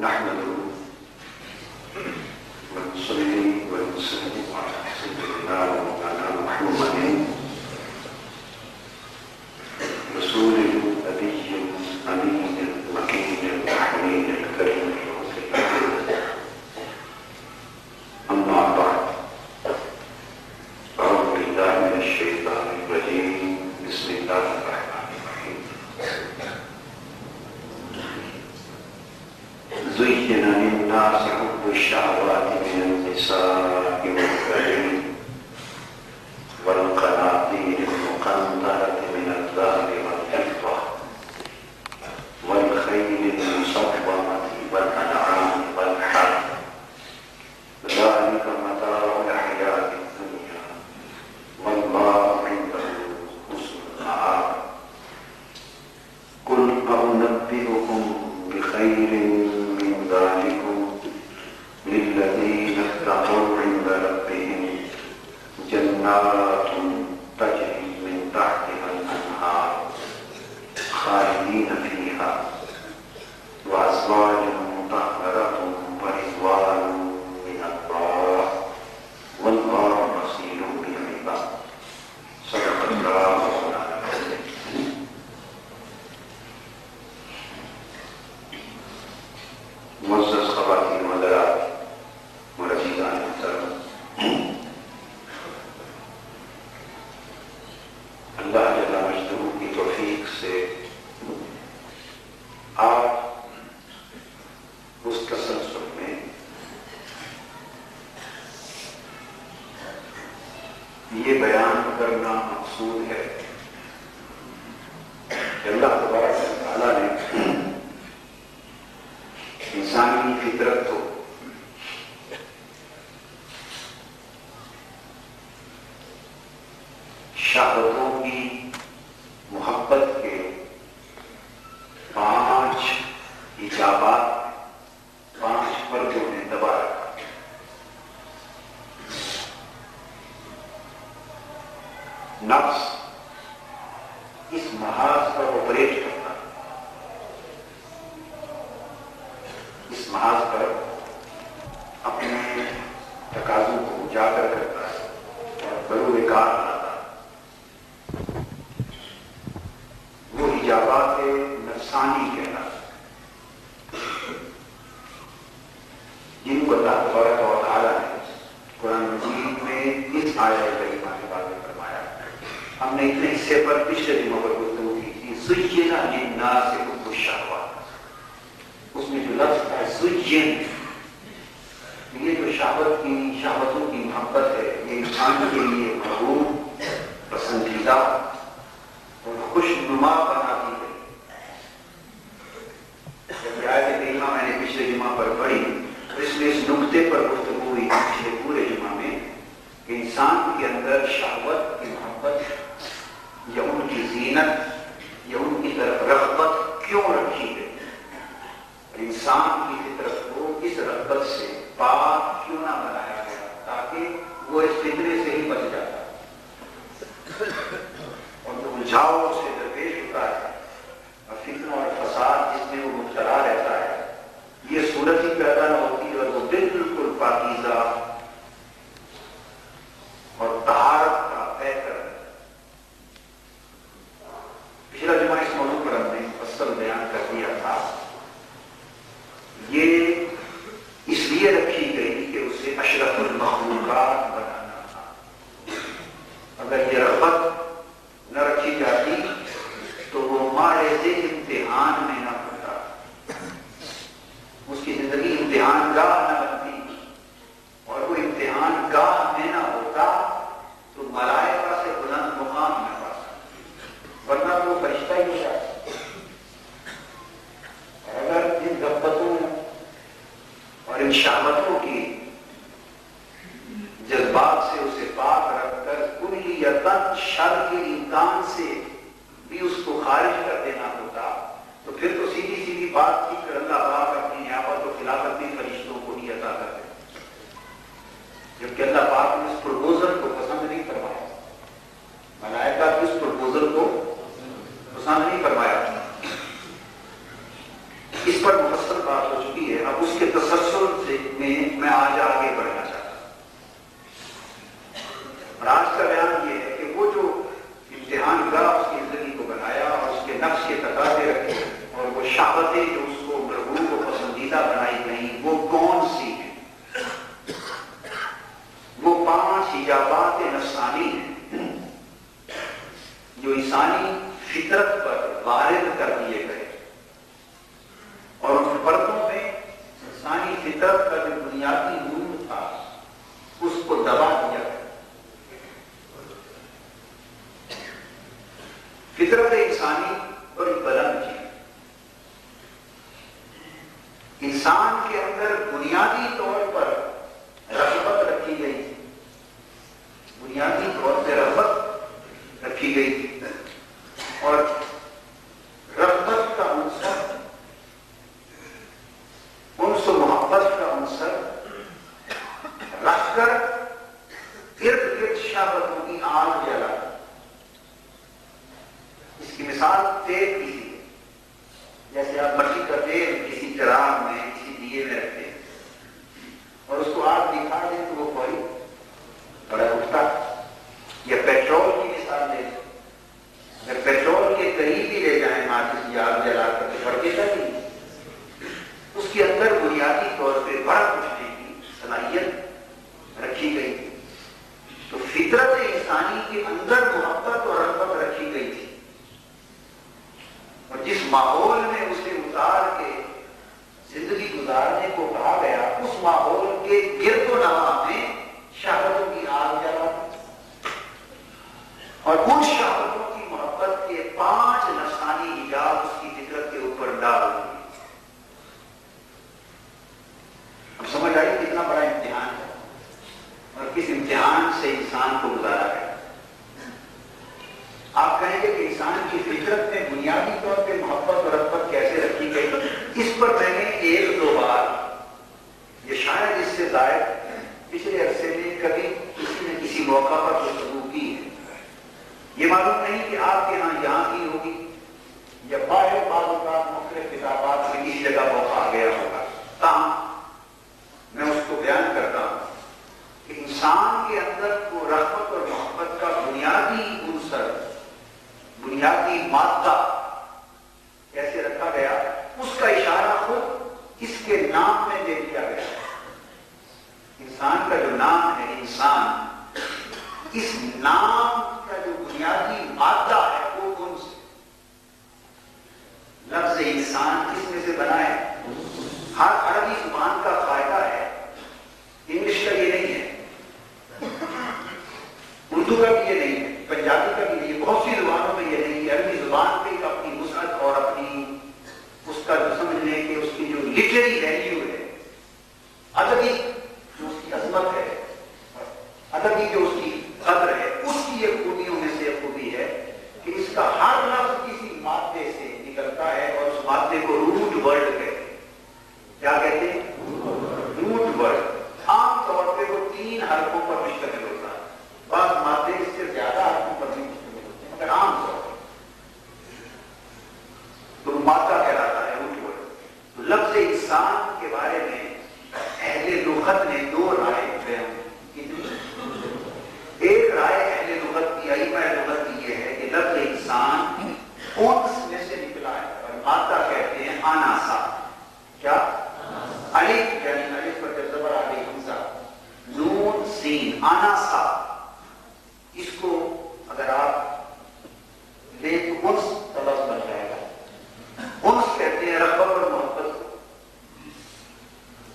نحمده ونصلي ونسلم على سيدنا ومولانا محمد رسول النبي الأمين المكين الحنين الكريم أما بعد أعوذ بالله من الشيطان الرجيم بسم الله الرحمن الرحيم زين للناس حب الشهوات من النساء والبنين والقناطير المقنطرة من الذهب والفضة والخيل المسومة والأنعام والحرث ذلك متاع الحياة الدنيا والله عنده حسن المآب قل أنبئكم بخير من ذلكم للذين اتقوا عند ربهم جنات تجري من تحتها الأنهار خالدين فيها وأزواج مطهرة ورضوان من الله والله بصير بالعباد صدق الله مولانا العظيم. معزز خواتین و حضرات مرشدان محترم، اللہ جل مجدہ کی توفیق سے آج اس تسلسل میں یہ بیان کرنا مقصود ہے کہ اللہ تبارک و تعالیٰ نے انسانی فطرت کو شہوتوں کی محبت کے 5 ایجابات 5 پردوں میں دبا رکھا. نفس اس محاذ پر آپریٹ کرتا ہے، اس محاذ پر اپنے تقاضوں کو اجاگر کرتا ہے اور بروئے کار لاتا ہے. وہ ایجابات نفسانی کہلاتے ہیں جن کو اللہ تبارک و تعالیٰ نے قرآن مجید میں اس آیت کریمہ کے بارے میں فرمایا. ہم نے اتنے حصے پر پچھلے دنوں پر گفتگو کی تھی. زُيِّنَ لِلنَّاسِ حُبُّ الشَّهَوَاتِ، اس میں جو لفظ ہے زُيِّن، یہ جو شہوتوں کی محبت ہے، یہ انسان کے لیے محبوب، پسندیدہ اور خوشنما بنا دی گئی. جب آیت کریمہ میں نے پچھلے جمعہ پر پڑھی تو اس میں اس نقطے پر گفتگو ہوئی پچھلے پورے جمعہ میں کہ انسان کے اندر شہوت کی محبت یا ان کی زینت یا ان کی طرف رغبت کیوں رکھی گئی، انسان کی فطرت کو اس رغبت سے پاک کیوں نہ بنایا گیا تاکہ وہ اس فطرے سے ہی بچ جاتا اور جو الجھاؤ سے درپیش ہوتا ہے اور فتنہ اور فساد جس میں وہ مبتلا رہتا ہے، یہ صورت ہی پیدا نہ ہوتی اور وہ بالکل پاکیزہ اور طہارت کا بہتر. پچھلا جمعہ اس موضوع پر ہم نے مفصل بیان کر دیا تھا. یہ اس لیے رکھی گئی کہ اسے اشرف المخلوقات بنانا تھا. اگر یہ رغبت نہ رکھی جاتی تو وہ ماحض امتحان میں نہ ہوتا، اس کی زندگی امتحان گاہ نہ بنتی، اور وہ امتحان گاہ میں نہ ہوتا تو ملائکہ سے بلند مقام نہ پاتا، ورنہ تو فرشتہ ہی ہوتا. اور اگر ان رغبتوں اور ان شہوتوں کی جذبات سے اسے پاک رکھ کر کلیتاً شر کے امکان سے بھی اس کو خارج کر دینا ہوتا تو پھر تو سیدھی سیدھی بات تھی کہ اللہ پاک اپنی نیابت و خلافت بھی فرشتوں کو ہی عطا کر دے، جبکہ اللہ پاک نے اس پروپوزل کو پسند نہیں فرمایا، ملائکہ کی اس پروپوزل کو پسند نہیں فرمایا. اس پر مفصل بات ہو چکی ہے. انسان کے اندر بنیادی طور پر رغبت رکھی گئی تھی، بنیادی طور پہ رغبت رکھی گئی تھی، اور رغبت کا عنصر، انس و محبت کا عنصر رکھ کر ارد گرد شہوتوں کی آگ جلا۔ اس کی مثال تیل کی ہے، جیسے آپ مٹی کا تیل کسی چراغ میں کسی دیے میں رکھتے ہیں اور اس کو آگ دکھا دیں تو وہ کوئی بڑا اٹھتا، یا پیٹرول کی مثال دیں، اگر پیٹرول کے قریب ہی لے جائیں ماچس کی آگ جلا کر تو بڑھتے گا نہیں، اس کے اندر بنیادی طور پہ بڑا اٹھنے کی صلاحیت رکھی گئی تھی۔ تو فطرت انسانی کے اندر محبت اور رغبت رکھی گئی تھی، اور جس ماحول میں اسے اتار کے زندگی گزارنے کو کہا گیا، اس ماحول کے گرد و نواح میں شہوتوں کی آگ جلا اور ان شہوتوں کی محبت کے 5 نفسانی حجاب اس کی فطرت کے اوپر ڈال دیے۔ اب سمجھ آئی کتنا بڑا امتحان ہے اور کس امتحان سے انسان کو گزارا گیا۔ آپ کہیں گے کہ انسان کی فطرت میں بنیادی طور پہ محبت اور رغبت کیسے رکھی گئی؟ اس پر میں نے 1-2 بار، یہ شاید اس سے زائد پچھلے عرصے میں کبھی کسی نے کسی موقع پر گفتگو کی ہے۔ یہ معلوم نہیں کہ آپ کے یہاں کی ہوگی یا باہر بعض اوقات مختلف کتابات میں کسی جگہ موقع آ گیا ہوگا، تاہم میں اس کو بیان کرتا ہوں کہ انسان کے اندر کو رغبت اور محبت کا بنیادی عنصر، بنیادی مادہ کیسے رکھا گیا، اس کا اشارہ خود اس کے نام میں دے دیا گیا۔ انسان کا جو نام ہے انسان، اس نام کا جو بنیادی مادہ ہے وہ کون سے؟ لفظ انسان کس میں سے بنا ہے؟ ہر عربی زبان کا فائدہ ہے، انگلش کا یہ نہیں ہے، اردو کا بھی یہ نہیں ہے، پنجابی کا بھی نہیں ہے، بہت سی زبانوں میں یہ نہیں ہے۔ عربی زبان پہ اپنی وسعت اور اپنی اس کا جو سمجھنے کے اس کی جو لٹریری ویلیو ہے، ادبی جو اس کی عظمت ہے، ادبی جو اس کی قدر ہے، اس کی یہ خوبیوں میں سے خوبی ہے کہ اس کا ہر لفظ کسی مادے سے نکلتا ہے اور اس مادے کو روٹ ورڈ کہتے ہیں۔ کیا کہتے ہیں؟ Root word. عام طور پہ وہ 3 حرفوں پر مشتمل ہوتا ہے، بعض مادے اس سے زیادہ حرفوں پر بھی مشتمل ہوتے ہیں، مگر عام طور پر تو مادہ کہلاتا ہے روٹ ورڈ۔ تو لفظ انسان کے بارے میں اہل لغت نے 2 رائے بیان کی۔ ایک رائے اہل لغت کی، ائمہ لغت کی یہ ہے کہ لفظ انسان انس میں سے نکلا ہے اور مادہ کہتے ہیں آناسا۔ کیا؟ الف، یعنی الف پر جب زبر آ گئی حمزہ، نون سین، آناسا۔ اس کو اگر آپ لے تو انس کا لفظ بن جائے گا۔ انس کہتے ہیں رغبت اور محبت کو۔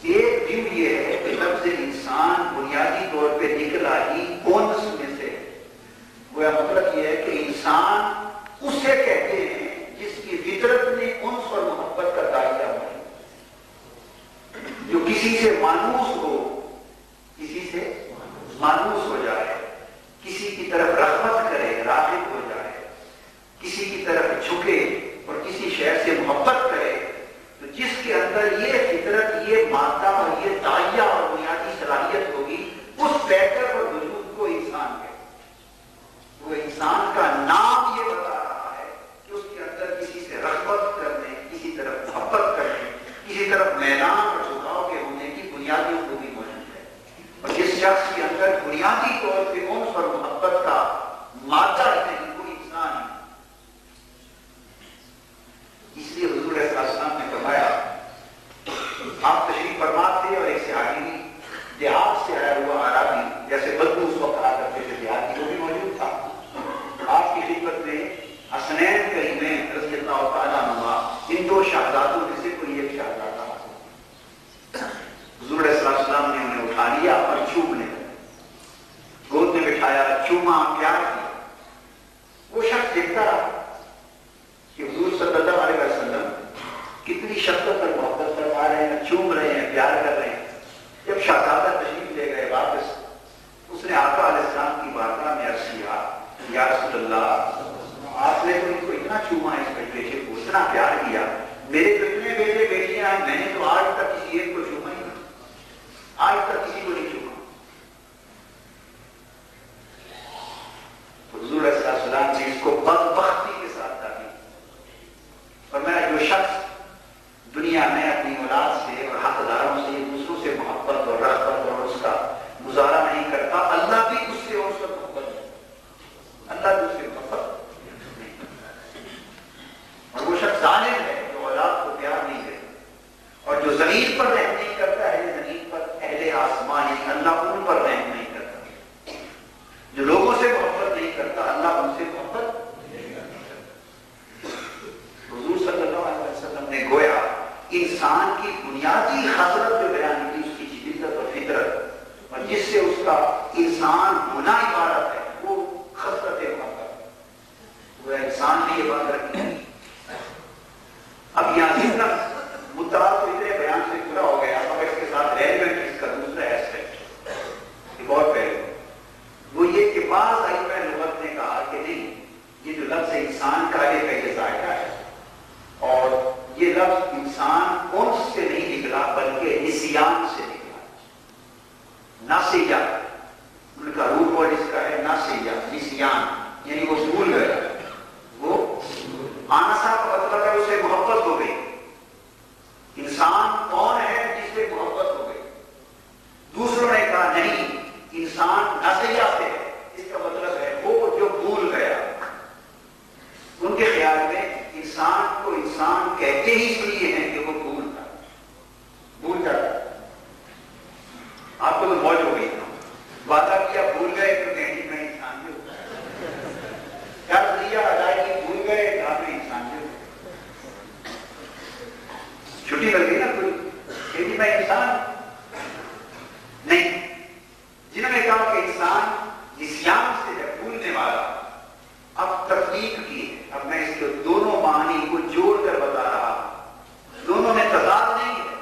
ایک ویو یہ ہے کہ لفظ انسان بنیادی طور پہ نکلا ہی انس میں سے، گویا مطلب یہ ہے کہ انسان اسے کہتے ہیں جس کی فطرت میں انس اور محبت کا داخلہ ہو، جو کسی سے مانوس ہو، کسی سے مانوس ہو جائے، کسی کی طرف رغبت کرے، راغب ہو جائے، کسی کی طرف جھکے اور کسی شے سے محبت کرے، تو جس کے اندر یہ فطرت، یہ مادہ اور یہ داعیہ اور بنیادی صلاحیت ہوگی، اس فیکٹر اور وجود کو انسان ہے۔ وہ انسان کا نام یہ بتا رہا ہے کہ اس کے اندر کسی سے رغبت کرنے، کسی طرف محبت کرنے، کسی طرف میدان اور جھکاؤ کے ہونے کی بنیادی خوبی موجود ہے۔ اور جس شخص کے اندر بنیادی طور پہ انس اور محبت کا مادہ نہیں، وہ انسان ہے۔ اس لیے حضور صلی اللہ علیہ وسلم نے فرمایا، آپ تشریف فرما تھے اور ایک صحابی دیہات سے آیا ہوا عربی، جیسے بدو اس وقت آ کرتے تھے دیہات کی، وہ بھی موجود تھا۔ آپ کی خدمت میں حسنین کریمین رضی اللہ تعالیٰ عنہ، ان 2 شہزادوں میں سے کوئی ایک شہزادہ، حضور صلی اللہ علیہ وسلم نے انہیں اٹھا لیا اور چومنے، گود میں بٹھایا، چوما، پیار کیا۔ چوم رہے ہیں، پیار کر رہے ہیں. جب شہزادہ تشریف لے گئے واپس، اس نے آقا علیہ السلام کی بارگاہ میں عرض کیا، یا رسول اللہ، آپ نے تو ان کو اتنا چوما ہے، اس بیٹے کو اتنا پیار کیا، میرے تو اتنے بیٹے بیٹیاں ہیں، میں نے تو آج تک کسی ایک کو چوما ہی نہیں، آج تک کسی کو نہیں چوما. حضور علیہ السلام نے اس کو بدبختی کے ساتھ تعبیر، اور میں جو شخص دنیا میں اپنی اولاد سے اور حقداروں سے دوسروں سے محبت اور رغبت اور اس کا گزارا نہیں کرتا، اللہ بھی اس سے اور اس کا محبت ہے، اللہ بھی اس سے محبت نہیں کرتا. اور وہ شخص ظالم ہے جو اولاد کو پیار نہیں کرتا، اور جو زمین پر رحم نہیں کرتا ہے، زمین پر اہل آسمان یعنی اللہ ان پر رحم نہیں کرتا. جو لوگوں سے محبت نہیں کرتا، اللہ ان سے محبت نہیں کرتا. حضور صلی اللہ علیہ وسلم نے گویا انسان کی بنیادی خصلت جو بیان کی، اس کی جبلت اور فطرت، اور جس سے اس کا انسان ہونا عبارت ہے، وہ خصلت محبت. وہ انسان بھی یہ بات رکھتی ہے. اب یہاں جتنا مدعا تو اتنے بیان سے پورا ہو گیا، اب اس کے ساتھ ریلیونٹ اس کا دوسرا ایسپیکٹ ایک اور پہلو، وہ یہ کہ بعض ائمہ لغت نے کہا کہ نہیں، یہ جو لفظ انسان کا یہ ذائقہ ہے، اور یہ لفظ انسان انس سے نہیں نکلا بلکہ نسیان سے نکلا. ناسیہ ان کا روح اور اس کا ہے ناسیہ، نسیان یعنی وہ بھول گیا. وہ آنسا کا مطلب ہے اسے محبت ہو گئی. انسان کون ہے جس سے محبت ہو گئی؟ دوسروں نے کہا نہیں، انسان ناسیہ سے ہے، اس کا مطلب ہے وہ جو بھول گیا. ان کے خیال میں انسان کو انسان کہتے ہی اس لیے ہیں کہ وہ بھول جاتا. آپ کو تو موج ہو گئی، وعدہ کیا بھول گئے تو کہیں میں انسان جو کیا ذریعہ ادائیگی بھول گئے کہا میں انسان جو چھٹی لگ گئی نا کوئی کہ میں انسان نہیں. جنہوں نے کہا کہ انسان نسیان سے ہے، بھولنے والا، اب تفریق کی ہے. اب میں اس کے دونوں معنی کو جوڑ کر بتا رہا ہوں، دونوں میں تضاد نہیں ہے.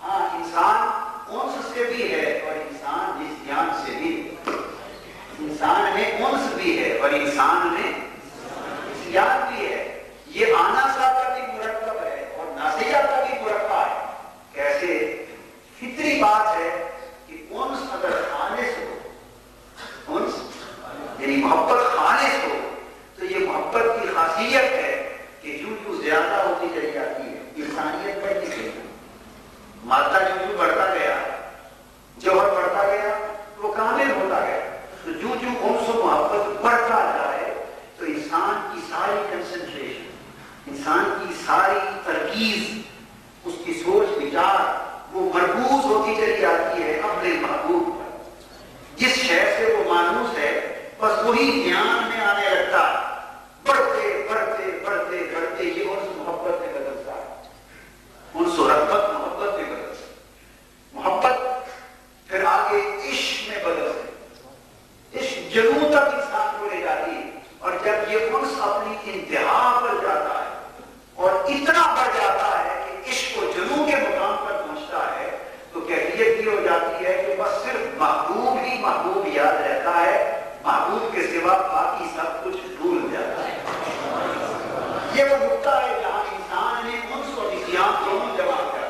ہاں، انسان انس سے بھی ہے اور انسان نسیان سے بھی ہے. انسان میں انس بھی ہے اور انسان میں نسیان بھی ہے. یہ آناسا کا بھی مرکب ہے اور ناسیہ کا بھی مرکب ہے. کیسے؟ فطری بات ہے کہ انس اگر خالص ہو، انس یعنی محبت خالص ہو، تو یہ محبت کی خاصیت ہے کہ جو زیادہ ہوتی چلی جاتی ہے، انسانیت بڑھتی گئی، مادہ جو بڑھتا گیا، جوہر بڑھتا گیا، وہ کامل ہوتا گیا. تو جو انس و محبت بڑھتا جائے تو انسان کی ساری کنسنٹریشن، انسان کی ساری ترکیز، اس کی سوچ وچار وہ مرکوز ہوتی چلی جاتی ہے اپنے محبوب پر. جس شے سے وہ مانوس ہے بس وہی دھیان میں آنے لگتا ہے. بڑھتے بڑھتے بڑھتے بڑھتے یہ انس محبت میں بدلتا ہے، انس و رغبت محبت میں بدلتا ہے، محبت پھر آگے عشق میں بدلتا ہے. عشق جنوں تک انسان کو لے جاتی ہے، اور جب یہ انس اپنی انتہا پر جاتا ہے اور اتنا بڑھ جاتا ہے کہ عشق و جنوں کے مقام پر پہنچتا ہے، تو کیفیت یہ ہو جاتی ہے کہ بس صرف محبوب ہی محبوب یاد رہتا ہے، محبوب کے سوا باقی سب کچھ بھول جاتا ہے. یہ وہ نقطہ ہے جہاں انسان نے انس اور نسیان دونوں جمع کر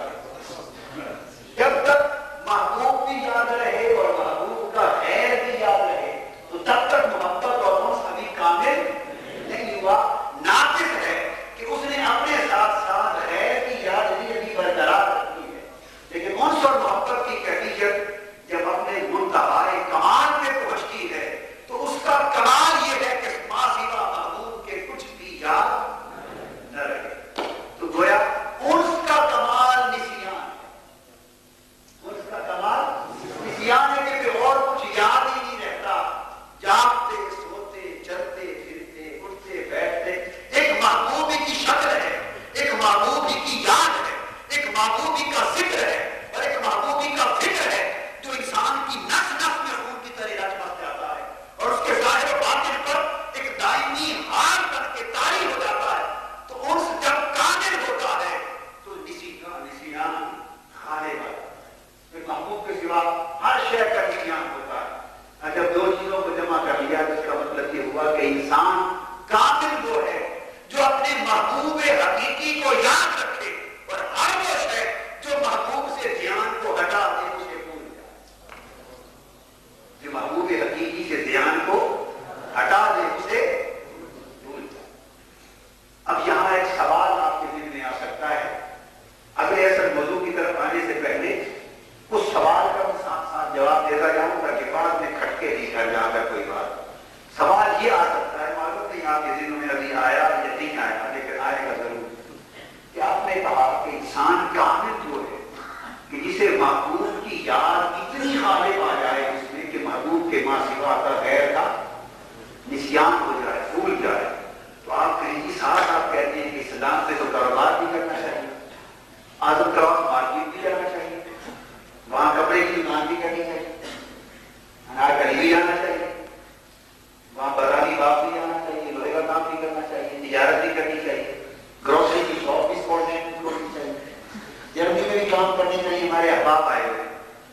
احباب آئے ہوئے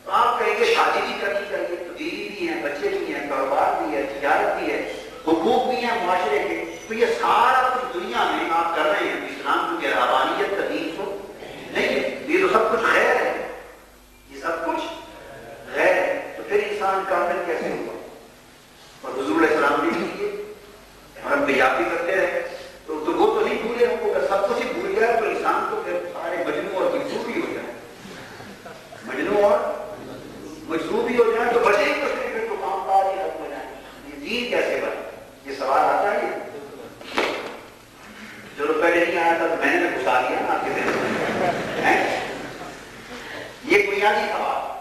تو آپ کہیں گے شادی بھی کرنی چاہیے، تو بیوی بھی ہیں، بچے بھی ہیں، کاروبار بھی ہے، تجارت بھی ہے، حقوق بھی ہیں معاشرے کے، تو یہ سارا کچھ دنیا میں آپ کر رہے ہیں اسلام کی رحبانیت کا دین تو نہیں ہے، یہ تو سب کچھ غیر ہے، یہ سب کچھ غیر ہے، تو پھر انسان کامل کیسے ہوا؟ اور حضور علیہ السلام نے کیے اور ہم بیابی کرتے رہے تو وہ تو نہیں بھولے، ہم کو سب کچھ ہی بھول گیا تو انسان تو پھر سارے مجنوں اور مجذوب ہی ہو جائیں، مجنوں اور مجذوب ہی ہو جائیں تو بچے ہی کچھ نہیں، پھر تو کام کاج ہی ختم ہو جائیں، یہ دین کیسے بنے؟ یہ سوال آتا ہے چلو پہلے نہیں آیا تھا تو میں نے گھسا دیا نا آپ کے ذہن میں، یہ بنیادی سوال۔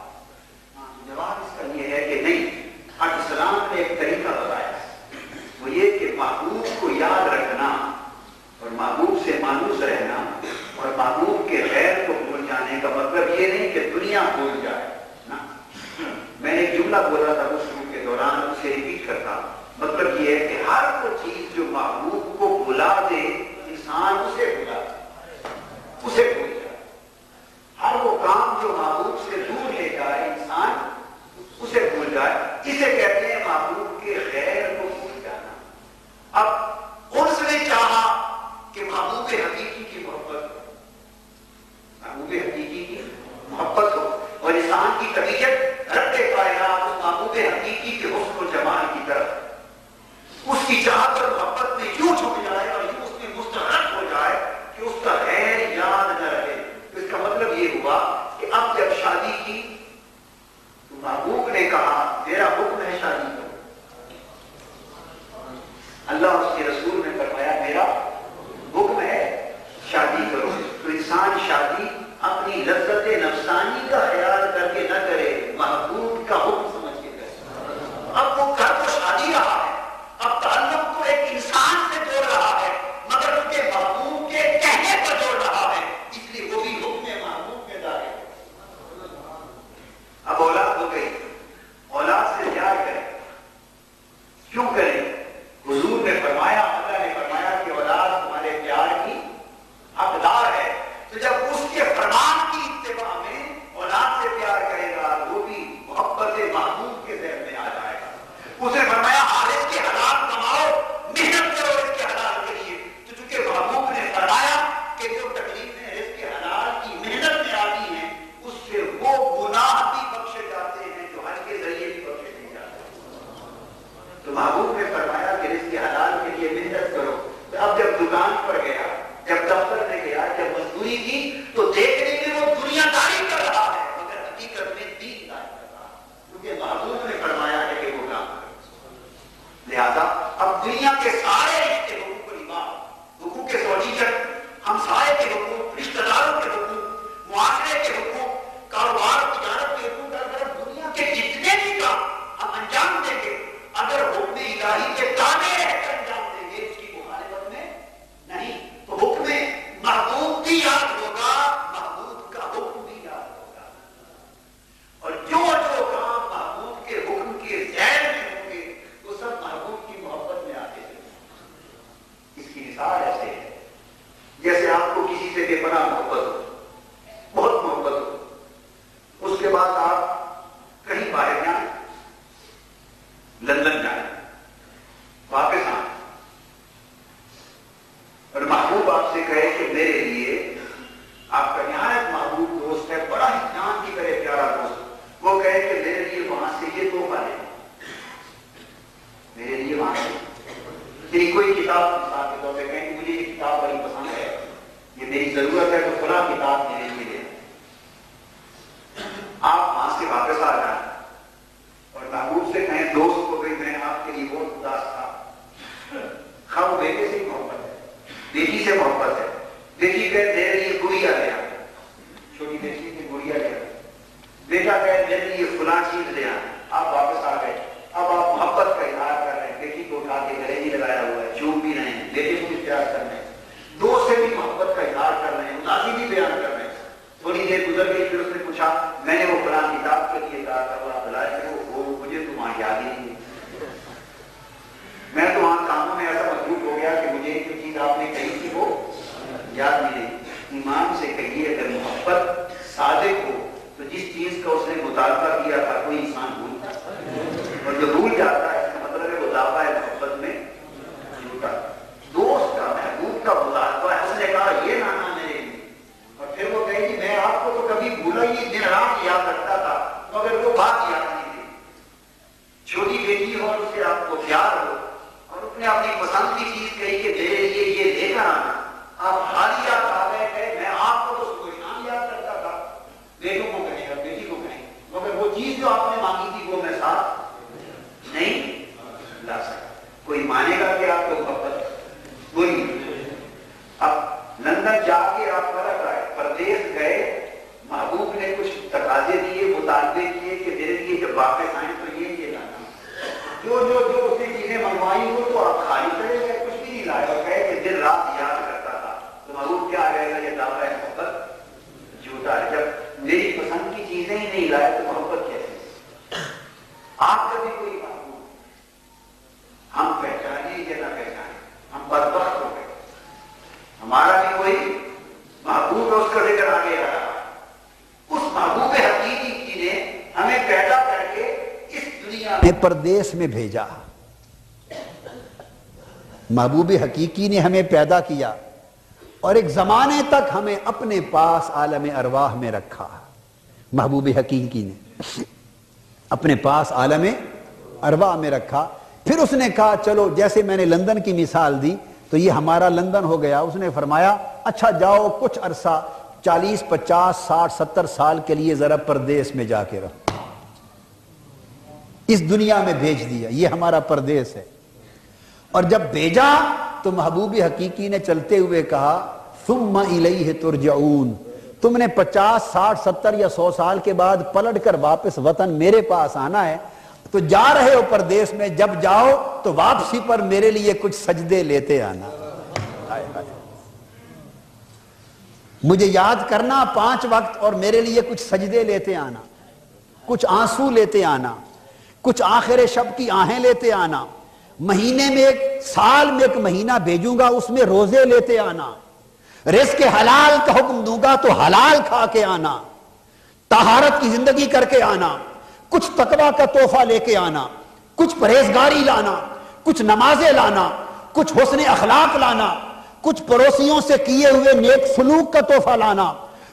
جواب اس کا یہ ہے کہ نہیں، اسلام نے ایک طریقہ بتایا، وہ یہ کہ محبوب کو یاد رکھنا اور محبوب سے مانوس رہنا اور محبوب کے غیر کو بھول جانے کا مطلب یہ نہیں کہ دنیا بھول جائے نا۔ میں نے ایک جملہ بولا تھا اس شروع کے دوران، اسے ریپیٹ کرتا، مطلب یہ ہے کہ ہر وہ چیز جو محبوب کو بھلا دے انسان اسے بھلا دے، اسے بھول جائے، ہر وہ کام جو محبوب سے دور لے جائے انسان اسے بھول جائے، اسے کہتے ہیں محبوب کے غیر کو بھول جانا۔ اب اس نے چاہا کہ محبوب حقیقی کی محبت ہو، محبوب حقیقی کی محبت ہو، اور انسان کی طبیعت رب کائنات اس محبوب حقیقی کے حسن و جمال کی طرف اس کی چاہت اور محبت میں یوں چھپ جائے اور یوں اس میں مستغرق ہو جائے کہ اس کا غیر یاد نہ رہے۔ اس کا مطلب یہ ہوا کہ اب جب شادی کی تو محبوب نے کہا میرا حکم ہے شادی کرو، اللہ اور اس کے رسول نے فرمایا میرا حکم ہے شادی کرو، تو انسان شادی اپنی لذت نفسانی کا خیال کر کے نہ کرے، محبوب کا حکم سمجھ کے کرے۔ اب وہ گھر تو شادی رہا ہے، اب تعلق تو ایک انسان سے جوڑ رہا ہے مگر ان کے محبوب کے کہنے پر جوڑ رہا ہے، اس لیے وہ بھی حکم محبوب میں داخل ہے۔ اب اولاد ہو گئی، اولاد سے پیار کریں، کیوں کریں؟ حضور نے فرمایا، اللہ نے فرمایا کہ اولاد تمہارے پیار کی حقدار ہے، تو جب اس کے فرمان کی اتباع میں اولاد سے پیار کرے گا وہ بھی محبت محبوب کے ذہن میں آ جائے گا۔ اس نے فرمایا حالت کے حلال کماؤ، محنت کرو اس کے حلال کے لیے، تو چونکہ محبوب نے فرمایا کہ جو تکلیفیں رزق کے حلال کی محنت میں آتی ہیں اس سے وہ گناہ بھی بخشے جاتے ہیں جو حج کے ذریعے بھی بخشے نہیں جاتے، تو محبوب نے فرمایا کہ رزق کے حلال کے لیے محنت کرو۔ تو اب جب دکان پر گیا، جب دفتر میں گیا، جب مزدوری کی تو دیکھنے میں وہ دنیا داری کر رہا ہے مگر حقیقت میں دین داری کر رہا ہے، کیونکہ محبوب نے فرمایا ہے کہ وہ کام کرے۔ لہذا اب دنیا کے سارے رشتے، حقوق العباد، حقوق زوجیت، ہمسائے کے حقوق، رشتہ داروں کے حقوق، معاشرے کے حقوق، کاروبار تجارت کے حقوق، اگر دنیا کے جتنے بھی کام ہم انجام دیں گے اگر حکم الہی کے تابع رہ کر انجام دیں گے اس کی مخالفت میں نہیں، تو حکم محبوب بھی یاد ہوگا، محبوب کا حکم بھی یاد ہوگا، اور جو جو کام محبوب کے حکم کے ذیل میں ہوں گے وہ سب محبوب کی محبت میں آتے ہیں۔ اس کی مثال ایسے ہے جیسے آپ کو کسی سے بے پناہ محبت ہو، بہت محبت ہو، اس کے بعد آپ کہیں باہر جائیں، لندن جائیں، واپس آئیں، اور محبوب آپ سے کہے کہ میرے لیے آپ کا نہایت محبوب دوست ہے، بڑا ہی جان کی طرح پیارا دوست، وہ کہے کہ میرے لیے وہاں سے یہ تحفہ لے، میرے لیے وہاں سے کوئی کتاب مثال کے طور پہ کہیں کہ مجھے یہ کتاب بڑی پسند ہے، یہ میری ضرورت ہے تو فلاں کتاب میرے لیے لے، آپ وہاں سے واپس آ جائیں اور محبوب سے کہیں دوست کو بھی میں آپ کے لیے بہت اداس تھا، خواہ بیٹے سے ہی محبت ہے، بیٹی سے محبت ہے، بیٹی کہے میرے لیے گڑیا لے آ، چھوٹی بیٹی کی گڑیا لے آ، بیٹا کہے میرے لیے فلاں چیز لے آ، آپ واپس آ گئے، اب آپ محبت کا اظہار کر رہے ہیں، بیٹی کو اٹھا کے گلے نہیں لگایا ہوا ہے، چوم بھی رہے ہیں، بیٹے کو بھی پیار کر رہے ہیں، دوست سے بھی محبت کا اظہار کر رہے ہیں، اداسی بھی بیان کر رہے ہیں، تھوڑی دیر گزر گئی، پھر اس نے پوچھا میں نے وہ فلاں کتاب کے لیے کہا تھا، وہ بلائے کہ وہ مجھے تو وہاں یاد ہی نہیں، میں تو وہاں کاموں میں ایسا مضبوط ہو گیا کہ مجھے جو چیز آپ نے کہی تھی وہ یاد نہیں رہی۔ ایمان سے کہیے اگر محبت صادق ہو تو جس مطالبہ کیا تھا کوئی انسان بھولتا؟ اور جو بھول جاتا ہے اس کا مطلب ہے وہ دعویٰ محبت میں جھوٹا۔ دوست کا محبوب کا مطالبہ ہے، اس نے کہا یہ نانا میرے لیے، اور پھر وہ کہے کہ میں آپ کو تو کبھی بھولا ہی، دن رات یاد رکھتا تھا مگر وہ بات یاد نہیں تھی۔ چھوٹی بیٹی ہو اور اس سے آپ کو پیار ہو اور اس نے اپنی پسند کی چیز کہی کہ میرے لیے یہ لے کر آنا، آپ خالی یاد آ گئے کہ میں آپ کو تو صبح شام یاد کرتا تھا، بیٹوں کو کہیں گا بیٹی کو کہیں مگر وہ چیز جو آپ نے مانگی تھی وہ میں ساتھ نہیں لا سکتا۔ کوئی مانے گا کہ آپ کو محبت بری؟ اب لندن جا کے آپ فرق آئے، پردیس گئے، محبوب نے کچھ تقاضے دیے، مطالبے کیے کہ میرے لیے جب واپس آئیں تو یہ لانا، جو اس نے چیزیں منگوائی ہو تو آپ خالی چلے گئے، کچھ بھی نہیں لائے اور کہے کہ دن رات یاد کرتا تھا، تو محبوب کیا رہے گا؟ یہ دعویٰ محبت جھوٹا ہے۔ جب میری پسند کی چیزیں ہی نہیں لائے تو محبت کیسے؟ آپ کا بھی کوئی محبوب، ہم پہچانے یا نہ پہچانے، ہم بدبخت ہو گئے، ہمارا بھی کوئی محبوب ہے، اس کا ذکر آگے آ رہا۔ اس محبوب حقیقی کی نے ہمیں پیدا کر کے اس دنیا میں پردیس میں بھیجا۔ محبوب حقیقی نے ہمیں پیدا کیا اور ایک زمانے تک ہمیں اپنے پاس عالم ارواح میں رکھا۔ محبوب حقیقی نے اپنے پاس عالم ارواح میں رکھا، پھر اس نے کہا چلو، جیسے میں نے لندن کی مثال دی تو یہ ہمارا لندن ہو گیا۔ اس نے فرمایا اچھا جاؤ کچھ عرصہ 40 50 60 70 سال کے لیے ذرا پردیس میں جا کے رہو، اس دنیا میں بھیج دیا، یہ ہمارا پردیس ہے۔ اور جب بھیجا تو محبوب حقیقی نے چلتے ہوئے کہا ثم الیہ ترجعون، تم نے 50 60 70 یا 100 سال کے بعد پلٹ کر واپس وطن میرے پاس آنا ہے، تو جا رہے ہو پردیس میں، جب جاؤ تو واپسی پر میرے لیے کچھ سجدے لیتے آنا، مجھے یاد کرنا 5 وقت اور میرے لیے کچھ سجدے لیتے آنا، کچھ آنسو لیتے آنا، کچھ آخر شب کی آہیں لیتے آنا، مہینے میں سال میں ایک مہینہ بھیجوں گا اس میں روزے لیتے آنا، رزق حلال کا حکم دوں گا تو حلال کھا کے آنا، طہارت کی زندگی کر کے آنا، کچھ تقویٰ کا تحفہ لے کے آنا، کچھ پرہیزگاری لانا، کچھ نمازیں لانا، کچھ حسن اخلاق لانا، کچھ پڑوسیوں سے کیے ہوئے نیک سلوک کا تحفہ لانا،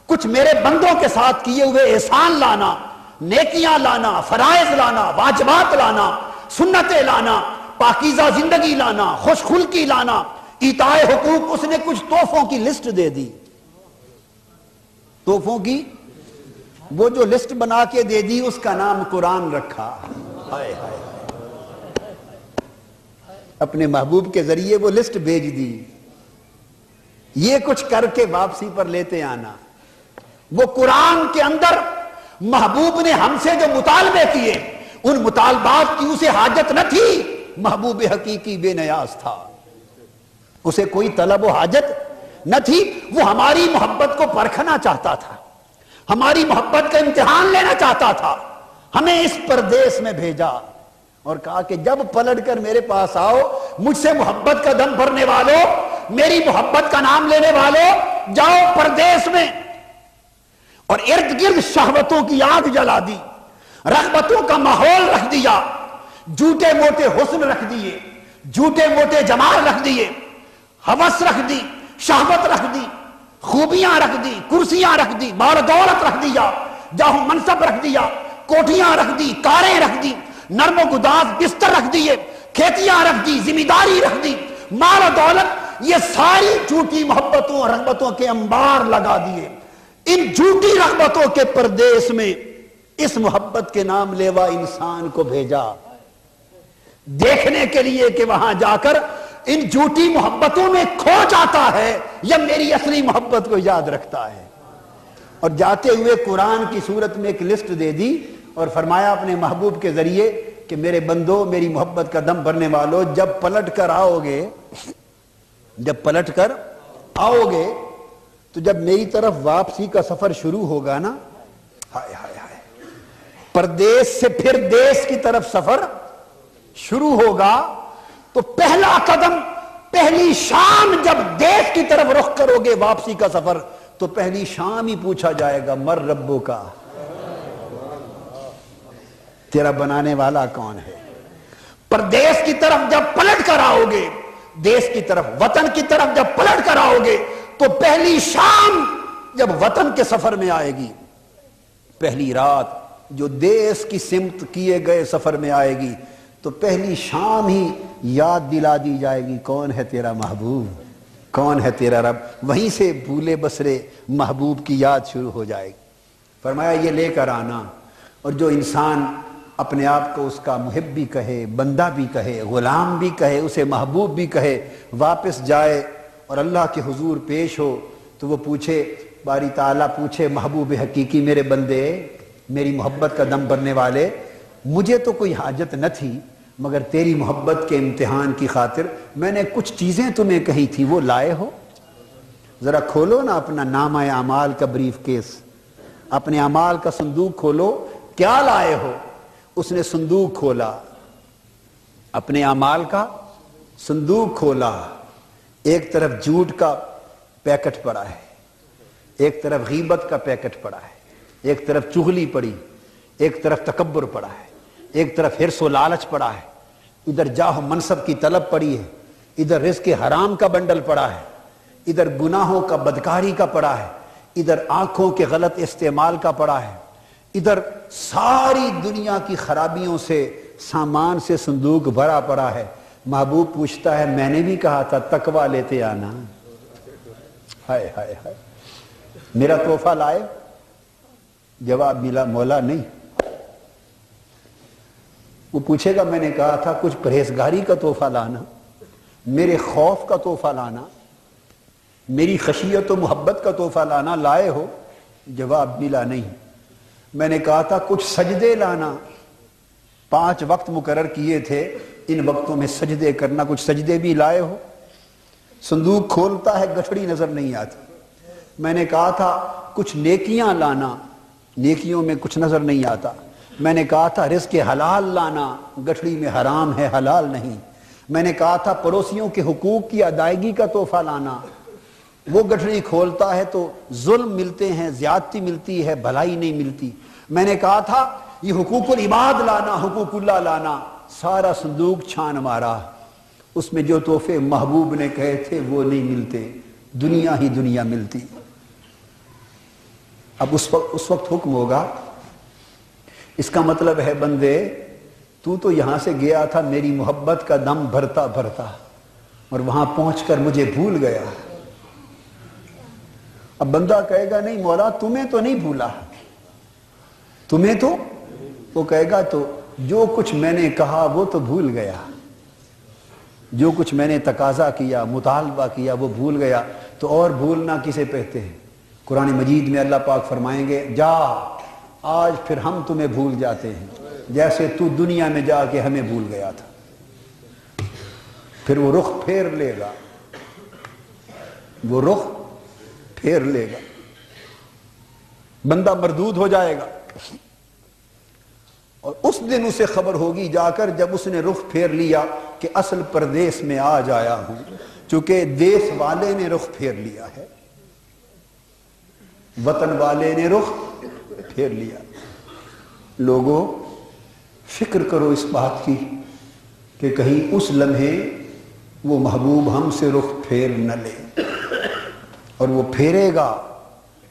کچھ میرے بندوں کے ساتھ کیے ہوئے احسان لانا، نیکیاں لانا، فرائض لانا، واجبات لانا، سنتیں لانا، پاکیزہ زندگی لانا، خوش خلقی لانا، ایتاء حقوق۔ اس نے کچھ تحفوں کی لسٹ دے دی، تحفوں کی وہ جو لسٹ بنا کے دے دی اس کا نام قرآن رکھا۔ ہائے ہائے، اپنے محبوب کے ذریعے وہ لسٹ بھیج دی، یہ کچھ کر کے واپسی پر لیتے آنا۔ وہ قرآن کے اندر محبوب نے ہم سے جو مطالبے کیے ان مطالبات کی اسے حاجت نہ تھی، محبوب حقیقی بے نیاز تھا، اسے کوئی طلب و حاجت نہ تھی، وہ ہماری محبت کو پرکھنا چاہتا تھا، ہماری محبت کا امتحان لینا چاہتا تھا، ہمیں اس پردیس میں بھیجا اور کہا کہ جب پلٹ کر میرے پاس آؤ، مجھ سے محبت کا دم بھرنے والوں، میری محبت کا نام لینے والوں، جاؤ پردیس میں۔ اور ارد گرد شہوتوں کی آگ جلا دی، رغبتوں کا ماحول رکھ دیا، جھوٹے موٹے حسن رکھ دیے، جھوٹے موٹے جمال رکھ دیے، ہوس رکھ دی، شہوت رکھ دی، خوبیاں رکھ دی، کرسیاں رکھ دی، مال و دولت رکھ دیا، جاہ و منصب رکھ دیا، کوٹھیاں رکھ دی، کاریں رکھ دی، نرم و گداز بستر رکھ دیے، کھیتیاں رکھ دی، ذمہ داری رکھ دی، مال و دولت، یہ ساری جھوٹی محبتوں اور رغبتوں کے انبار لگا دیے۔ ان جھوٹی رغبتوں کے پردیس میں اس محبت کے نام لیوا انسان کو بھیجا، دیکھنے کے لیے کہ وہاں جا کر ان جھوٹی محبتوں میں کھو جاتا ہے یا میری اصلی محبت کو یاد رکھتا ہے۔ اور جاتے ہوئے قرآن کی صورت میں ایک لسٹ دے دی اور فرمایا اپنے محبوب کے ذریعے کہ میرے بندو، میری محبت کا دم بھرنے والوں، جب پلٹ کر آؤ گے تو جب میری طرف واپسی کا سفر شروع ہوگا نا، ہائے ہائے ہائے، پردیس سے پھر دیس کی طرف سفر شروع ہوگا تو پہلا قدم، پہلی شام جب دیس کی طرف رخ کرو گے واپسی کا سفر، تو پہلی شام ہی پوچھا جائے گا مر ربو کا، تیرا بنانے والا کون ہے؟ پردیس کی طرف جب پلٹ کر آؤ گے، دیس کی طرف، وطن کی طرف جب پلٹ کر آؤ گے تو پہلی شام جب وطن کے سفر میں آئے گی، پہلی رات جو دیس کی سمت کیے گئے سفر میں آئے گی، تو پہلی شام ہی یاد دلا دی جائے گی کون ہے تیرا محبوب، کون ہے تیرا رب۔ وہیں سے بھولے بسرے محبوب کی یاد شروع ہو جائے گی۔ فرمایا یہ لے کر آنا، اور جو انسان اپنے آپ کو اس کا محب بھی کہے، بندہ بھی کہے، غلام بھی کہے، اسے محبوب بھی کہے، واپس جائے اور اللہ کے حضور پیش ہو تو وہ پوچھے، باری تعالیٰ پوچھے محبوب حقیقی میرے بندے، میری محبت کا دم بھرنے والے، مجھے تو کوئی حاجت نہ تھی مگر تیری محبت کے امتحان کی خاطر میں نے کچھ چیزیں تمہیں کہی تھی، وہ لائے ہو؟ ذرا کھولو نا اپنا نامہ اعمال کا بریف کیس، اپنے اعمال کا صندوق کھولو، کیا لائے ہو؟ اس نے صندوق کھولا، اپنے اعمال کا صندوق کھولا، ایک طرف جھوٹ کا پیکٹ پڑا ہے، ایک طرف غیبت کا پیکٹ پڑا ہے، ایک طرف چغلی پڑی، ایک طرف تکبر پڑا ہے، ایک طرف حرص و لالچ پڑا ہے، ادھر جاہ و منصب کی طلب پڑی ہے، ادھر رزق حرام کا بنڈل پڑا ہے، ادھر گناہوں کا بدکاری کا پڑا ہے، ادھر آنکھوں کے غلط استعمال کا پڑا ہے، ادھر ساری دنیا کی خرابیوں سے سامان سے صندوق بھرا پڑا ہے۔ محبوب پوچھتا ہے میں نے بھی کہا تھا تقویٰ لیتے آنا، ہائے ہائے ہائے، میرا تحفہ لائے؟ جواب ملا مولا نہیں۔ وہ پوچھے گا میں نے کہا تھا کچھ پرہیزگاری کا تحفہ لانا، میرے خوف کا تحفہ لانا، میری خشیت و محبت کا تحفہ لانا، لائے ہو؟ جواب ملا نہیں۔ میں نے کہا تھا کچھ سجدے لانا، 5 وقت مقرر کیے تھے، ان وقتوں میں سجدے کرنا، کچھ سجدے بھی لائے ہو؟ صندوق کھولتا ہے گٹھڑی نظر نہیں آتی۔ میں نے کہا تھا کچھ نیکیاں لانا، نیکیوں میں کچھ نظر نہیں آتا۔ میں نے کہا تھا رزق حلال لانا، گٹھڑی میں حرام ہے حلال نہیں۔ میں نے کہا تھا پڑوسیوں کے حقوق کی ادائیگی کا تحفہ لانا، وہ گٹھڑی کھولتا ہے تو ظلم ملتے ہیں، زیادتی ملتی ہے، بھلائی نہیں ملتی۔ میں نے کہا تھا یہ حقوق العباد لانا، حقوق اللہ لانا، سارا صندوق چھان مارا، اس میں جو تحفے محبوب نے کہے تھے وہ نہیں ملتے، دنیا ہی دنیا ملتی۔ اب اس وقت حکم ہوگا، اس کا مطلب ہے بندے تو یہاں سے گیا تھا میری محبت کا دم بھرتا بھرتا، اور وہاں پہنچ کر مجھے بھول گیا۔ اب بندہ کہے گا نہیں مولا تمہیں تو نہیں بھولا، تمہیں تو، وہ کہے گا تو جو کچھ میں نے کہا وہ تو بھول گیا، جو کچھ میں نے تقاضا کیا، مطالبہ کیا وہ بھول گیا، تو اور بھولنا کسے کہتے ہیں؟ قرآن مجید میں اللہ پاک فرمائیں گے جا آج پھر ہم تمہیں بھول جاتے ہیں جیسے تو دنیا میں جا کے ہمیں بھول گیا تھا۔ پھر وہ رخ پھیر لے گا، وہ رخ پھیر لے گا، بندہ مردود ہو جائے گا، اور اس دن اسے خبر ہوگی جا کر جب اس نے رخ پھیر لیا کہ اصل پردیس میں آج آیا ہوں، چونکہ دیس والے نے رخ پھیر لیا ہے، وطن والے نے رخ پھیر لیا۔ لوگوں فکر کرو اس بات کی کہ کہیں اس لمحے وہ محبوب ہم سے رخ پھیر نہ لے، اور وہ پھیرے گا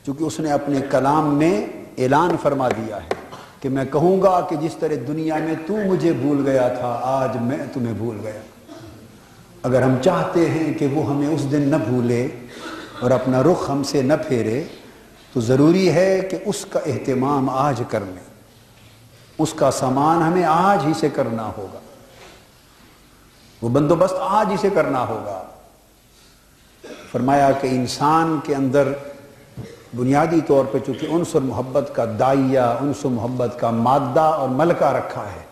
چونکہ اس نے اپنے کلام میں اعلان فرما دیا ہے کہ میں کہوں گا کہ جس طرح دنیا میں تو مجھے بھول گیا تھا آج میں تمہیں بھول گیا۔ اگر ہم چاہتے ہیں کہ وہ ہمیں اس دن نہ بھولے اور اپنا رخ ہم سے نہ پھیرے تو ضروری ہے کہ اس کا اہتمام آج کر لیں، اس کا سامان ہمیں آج ہی سے کرنا ہوگا، وہ بندوبست آج ہی سے کرنا ہوگا۔ فرمایا کہ انسان کے اندر بنیادی طور پہ چونکہ عنصر محبت کا دائیہ، عنصر محبت کا مادہ اور ملکہ رکھا ہے،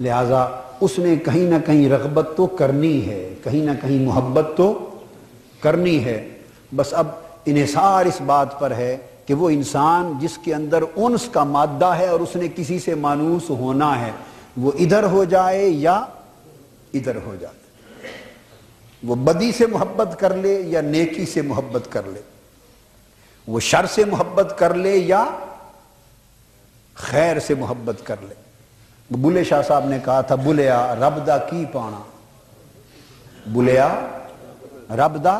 لہٰذا اس نے کہیں نہ کہیں رغبت تو کرنی ہے، کہیں نہ کہیں محبت تو کرنی ہے۔ بس اب انحصار اس بات پر ہے کہ وہ انسان جس کے اندر انس کا مادہ ہے اور اس نے کسی سے مانوس ہونا ہے، وہ ادھر ہو جائے یا ادھر ہو جائے، وہ بدی سے محبت کر لے یا نیکی سے محبت کر لے، وہ شر سے محبت کر لے یا خیر سے محبت کر لے۔ بلے شاہ صاحب نے کہا تھا بلیا رب دا کی پانا، بلیا رب دا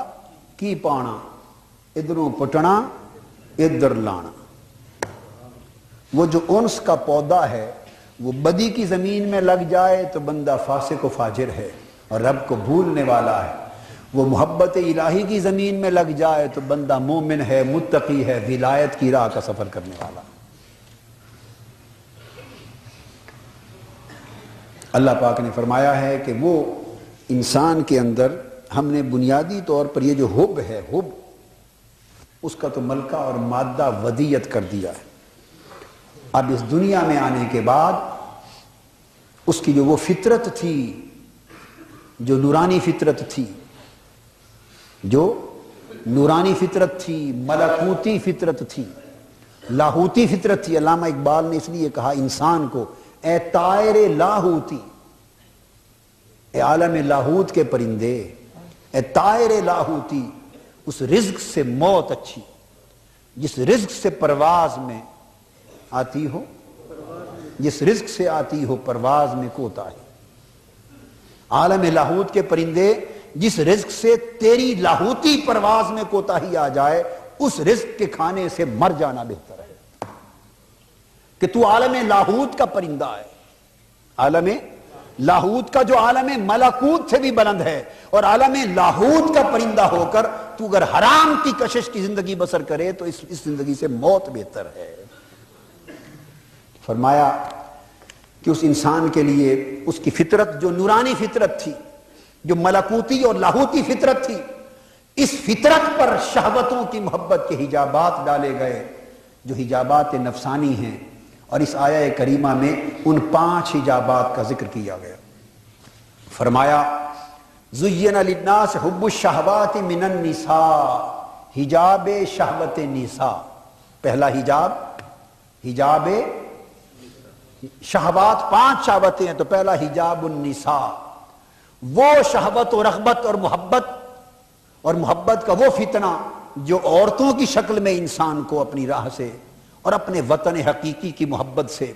کی پانا، ادھروں پٹنا ادھر لانا۔ وہ جو انس کا پودا ہے وہ بدی کی زمین میں لگ جائے تو بندہ فاسق و فاجر ہے اور رب کو بھولنے والا ہے، وہ محبت الہی کی زمین میں لگ جائے تو بندہ مومن ہے، متقی ہے، ولایت کی راہ کا سفر کرنے والا۔ اللہ پاک نے فرمایا ہے کہ وہ انسان کے اندر ہم نے بنیادی طور پر یہ جو حب ہے، حب اس کا تو ملکہ اور مادہ ودیت کر دیا ہے۔ اب اس دنیا میں آنے کے بعد اس کی جو وہ فطرت تھی، جو نورانی فطرت تھی، جو نورانی فطرت تھی، ملکوتی فطرت تھی، لاہوتی فطرت تھی۔ علامہ اقبال نے اس لیے کہا انسان کو اے طائر لاہوتی، اے عالم لاہوت کے پرندے، اے طائر لاہوتی، اس رزق سے موت اچھی جس رزق سے پرواز میں آتی ہو، جس رزق سے آتی ہو پرواز میں کوتاہی۔ عالم لاہوت کے پرندے، جس رزق سے تیری لاہوتی پرواز میں کوتاہی آ جائے اس رزق کے کھانے سے مر جانا بہتر ہے کہ تو عالم لاہوت کا پرندہ ہے۔ عالم لاہوت کا جو عالم ملکوت سے بھی بلند ہے، اور عالم لاہوت کا پرندہ ہو کر تو اگر حرام کی کشش کی زندگی بسر کرے تو اس زندگی سے موت بہتر ہے۔ فرمایا کہ اس انسان کے لیے اس کی فطرت جو نورانی فطرت تھی، جو ملکوتی اور لاہوتی فطرت تھی، اس فطرت پر شہوتوں کی محبت کے حجابات ڈالے گئے جو حجابات نفسانی ہیں، اور اس آیہ کریمہ میں ان 5 حجابات کا ذکر کیا گیا۔ فرمایا زین للناس حب الشہوات من النساء، حجاب شہوت نساء۔ پہلا حجاب، حجاب شہوات، 5 شہوتیں ہیں تو پہلا حجاب النساء، وہ شہوت و رغبت اور محبت کا وہ فتنہ جو عورتوں کی شکل میں انسان کو اپنی راہ سے اور اپنے وطن حقیقی کی محبت سے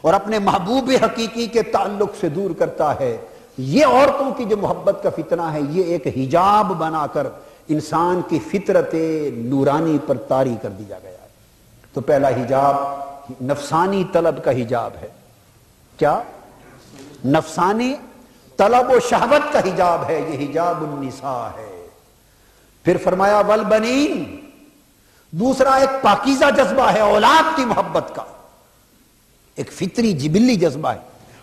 اور اپنے محبوب حقیقی کے تعلق سے دور کرتا ہے۔ یہ عورتوں کی جو محبت کا فتنہ ہے، یہ ایک حجاب بنا کر انسان کی فطرت نورانی پر طاری کر دیا گیا ہے۔ تو پہلا حجاب نفسانی طلب کا حجاب ہے۔ کیا؟ نفسانی طلب و شہوت کا حجاب ہے، یہ حجاب النساء ہے۔ پھر فرمایا والبنین، دوسرا ایک پاکیزہ جذبہ ہے اولاد کی محبت کا، ایک فطری جبلی جذبہ ہے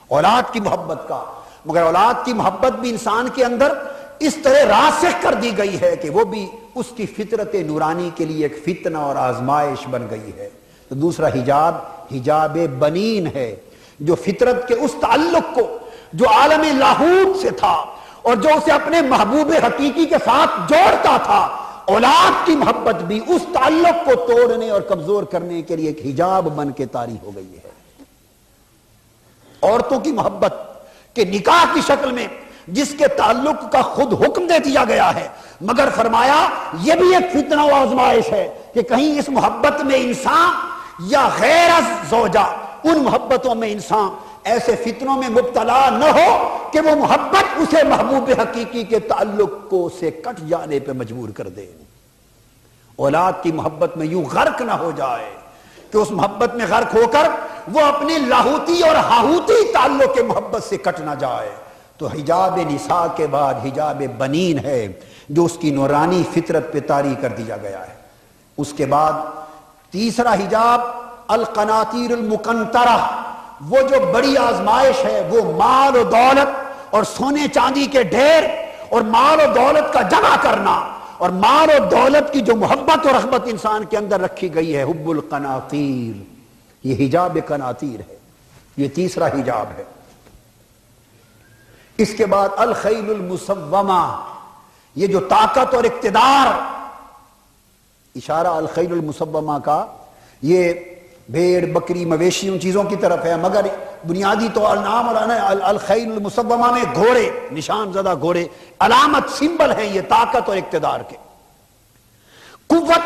اولاد کی محبت کا، مگر اولاد کی محبت بھی انسان کے اندر اس طرح راسخ کر دی گئی ہے کہ وہ بھی اس کی فطرت نورانی کے لیے ایک فتنہ اور آزمائش بن گئی ہے۔ تو دوسرا حجاب حجاب بنین ہے، جو فطرت کے اس تعلق کو جو عالم لاہوت سے تھا اور جو اسے اپنے محبوب حقیقی کے ساتھ جوڑتا تھا، اولاد کی محبت بھی اس تعلق کو توڑنے اور کمزور کرنے کے لیے ایک حجاب بن کے طاری ہو گئی ہے۔ عورتوں کی محبت کے نکاح کی شکل میں جس کے تعلق کا خود حکم دے دیا گیا ہے، مگر فرمایا یہ بھی ایک فتنہ و آزمائش ہے کہ کہیں اس محبت میں انسان یا غیر زوجہ ان محبتوں میں انسان ایسے فتنوں میں مبتلا نہ ہو کہ وہ محبت اسے محبوب حقیقی کے تعلق کو سے کٹ جانے پہ مجبور کر دے۔ اولاد کی محبت میں یوں غرق نہ ہو جائے کہ اس محبت میں غرق ہو کر وہ اپنی لاہوتی اور ہاہوتی تعلق کے محبت سے کٹ نہ جائے۔ تو حجاب نساء کے بعد حجاب بنین ہے جو اس کی نورانی فطرت پہ طاری کر دیا گیا ہے۔ اس کے بعد تیسرا حجاب القناطیر المقنطرہ، وہ جو بڑی آزمائش ہے، وہ مال و دولت اور سونے چاندی کے ڈھیر اور مال و دولت کا جمع کرنا، اور مال و دولت کی جو محبت اور رغبت انسان کے اندر رکھی گئی ہے، حب القناطیر، یہ حجاب قناطیر ہے، یہ تیسرا حجاب ہے۔ اس کے بعد الخیل المسومہ، یہ جو طاقت اور اقتدار، اشارہ الخیل المسومہ کا یہ بھیڑ بکری مویشی ان چیزوں کی طرف ہے، مگر بنیادی طور نام اور الخیل المسومہ میں گھوڑے، نشان زدہ گھوڑے علامت سمبل ہیں یہ طاقت اور اقتدار کے، قوت،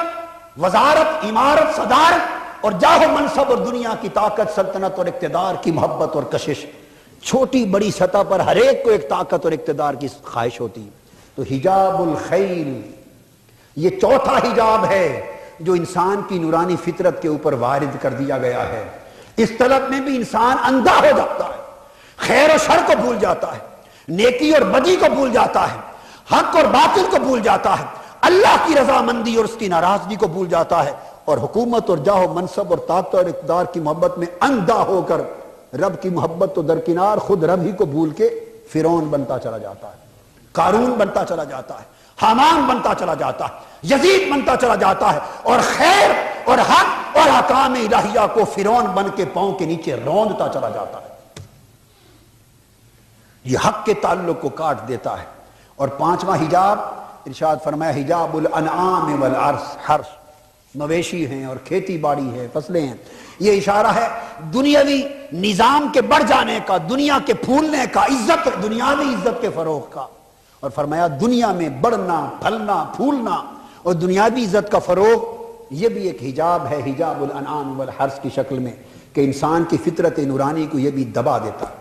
وزارت، امارت، صدارت اور جاہ و منصب اور دنیا کی طاقت، سلطنت اور اقتدار کی محبت اور کشش، چھوٹی بڑی سطح پر ہر ایک کو ایک طاقت اور اقتدار کی خواہش ہوتی. تو حجاب الخیل یہ چوتھا حجاب ہے جو انسان کی نورانی فطرت کے اوپر وارد کر دیا گیا ہے. اس طلب میں بھی انسان اندھا ہو جاتا ہے، خیر و شر کو بھول جاتا ہے، نیکی اور بدی کو بھول جاتا ہے، حق اور باطل کو بھول جاتا ہے، اللہ کی رضامندی اور اس کی ناراضگی کو بھول جاتا ہے، اور حکومت اور جاہ و منصب اور طاقت اور اقتدار کی محبت میں اندھا ہو کر رب کی محبت تو درکنار خود رب ہی کو بھول کے فرعون بنتا چلا جاتا ہے، قارون بنتا چلا جاتا ہے، حامان بنتا چلا جاتا ہے، یزید بنتا چلا جاتا ہے، اور خیر اور حق اور احکام الہیہ کو فرعون بن کے پاؤں کے نیچے روندتا چلا جاتا ہے. یہ حق کے تعلق کو کاٹ دیتا ہے. اور پانچواں حجاب ارشاد فرمایا حجاب الانعام والحرث، مویشی ہیں اور کھیتی باڑی ہے، فصلیں ہیں. یہ اشارہ ہے دنیاوی نظام کے بڑھ جانے کا، دنیا کے پھولنے کا، عزت دنیاوی عزت کے فروغ کا. اور فرمایا دنیا میں بڑھنا پھلنا پھولنا اور دنیاوی عزت کا فروغ یہ بھی ایک حجاب ہے، حجاب الانعام والحرث کی شکل میں، کہ انسان کی فطرت نورانی کو یہ بھی دبا دیتا ہے.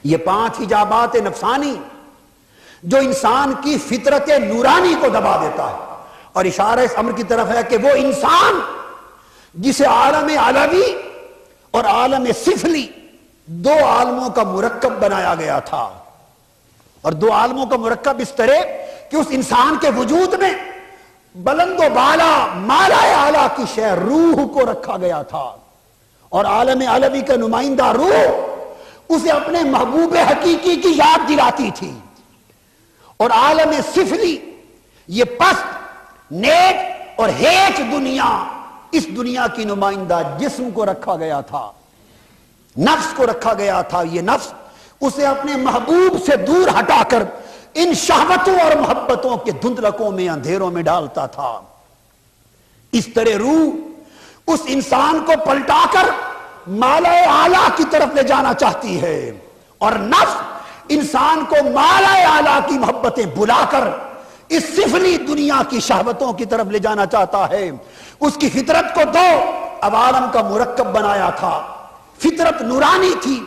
یہ 5 حجابات نفسانی جو انسان کی فطرت نورانی کو دبا دیتا ہے. اور اشارہ اس امر کی طرف ہے کہ وہ انسان جسے عالم علوی اور عالم سفلی 2 عالموں کا مرکب بنایا گیا تھا، اور 2 عالموں کا مرکب اس طرح کہ اس انسان کے وجود میں بلند و بالا مالا اعلیٰ کی شے روح کو رکھا گیا تھا، اور عالم علوی کا نمائندہ روح اسے اپنے محبوب حقیقی کی یاد دلاتی تھی، اور عالم سفلی یہ پست نیک اور ہیچ دنیا اس دنیا کی نمائندہ جسم کو رکھا گیا تھا، نفس کو رکھا گیا تھا. یہ نفس اسے اپنے محبوب سے دور ہٹا کر ان شہوتوں اور محبتوں کے دھندلکوں میں اندھیروں میں ڈالتا تھا. اس طرح روح اس انسان کو پلٹا کر مالا اعلیٰ کی طرف لے جانا چاہتی ہے، اور نفس انسان کو مالا اعلیٰ کی محبتیں بلا کر اس سفلی دنیا کی شہوتوں کی طرف لے جانا چاہتا ہے. اس کی فطرت کو 2 عوالم کا مرکب بنایا تھا. فطرت نورانی تھی،